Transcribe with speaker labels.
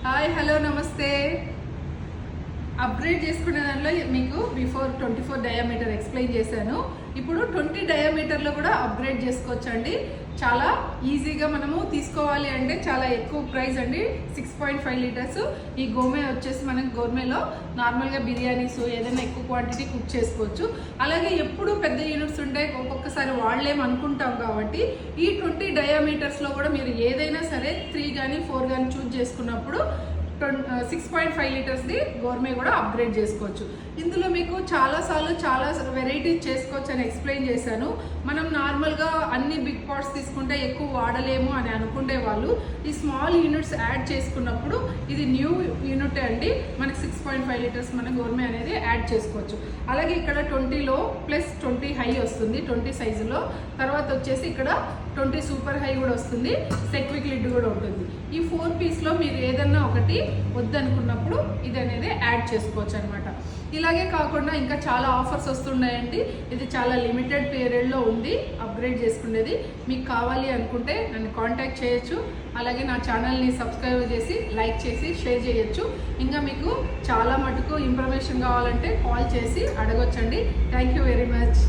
Speaker 1: Hi hello నమస్తే. Upgrade చేసుకునే దాంట్లో మీకు బిఫోర్ 24 డయామీటర్ ఎక్స్ప్లెయిన్ చేశాను. ఇప్పుడు 20 డయామీటర్లో కూడా అప్గ్రేడ్ చేసుకోవచ్చు అండి. చాలా ఈజీగా మనము తీసుకోవాలి అంటే చాలా ఎక్కువ ప్రైస్ అండి. 6.5 లీటర్స్. ఈ గోమే వచ్చేసి మనం గోర్మేలో నార్మల్గా బిర్యానీస్ ఏదైనా ఎక్కువ క్వాంటిటీ కుక్ చేసుకోవచ్చు. అలాగే ఎప్పుడు పెద్ద యూనిట్స్ ఉంటాయి, ఒక్కొక్కసారి వాళ్ళేం అనుకుంటాం కాబట్టి ఈ 20 డయామీటర్స్లో కూడా మీరు ఏదైనా సరే 3 కానీ 4 కానీ చూజ్ చేసుకున్నప్పుడు 6.5 లీటర్స్ది గోర్మే కూడా అప్గ్రేడ్ చేసుకోవచ్చు. ఇందులో మీకు చాలా వెరైటీస్ చేసుకోవచ్చు అని ఎక్స్ప్లెయిన్ చేశాను. మనం నార్మల్గా అన్ని బిగ్ పాట్స్ తీసుకుంటే ఎక్కువ వాడలేము అని అనుకునే వాళ్ళు ఈ స్మాల్ యూనిట్స్ యాడ్ చేసుకున్నప్పుడు ఇది న్యూ యూనిట్ అండి. మనకి 6.5 లీటర్స్ మన గోర్మే అనేది యాడ్ చేసుకోవచ్చు. అలాగే ఇక్కడ 20లో ప్లస్ 20 హై వస్తుంది 20 సైజులో. తర్వాత వచ్చేసి ఇక్కడ 20 సూపర్ హై కూడా వస్తుంది. సెక్విక్ లిడ్ కూడా ఉంటుంది. ఈ 4 పీస్లో మీరు ఏదన్నా ఒకటి వద్దనుకున్నప్పుడు ఇది అనేది యాడ్ చేసుకోవచ్చు అనమాట. ఇలాగే కాకుండా ఇంకా చాలా ఆఫర్స్ వస్తున్నాయండి. ఇది చాలా లిమిటెడ్ పీరియడ్లో ఉంది అప్గ్రేడ్ చేసుకునేది. మీకు కావాలి అనుకుంటే నన్ను కాంటాక్ట్ చేయొచ్చు. అలాగే నా ఛానల్ని సబ్స్క్రైబ్ చేసి లైక్ చేసి షేర్ చేయొచ్చు. ఇంకా మీకు చాలా మటుకు ఇన్ఫర్మేషన్ కావాలంటే కాల్ చేసి అడగొచ్చండి. Thank you very much.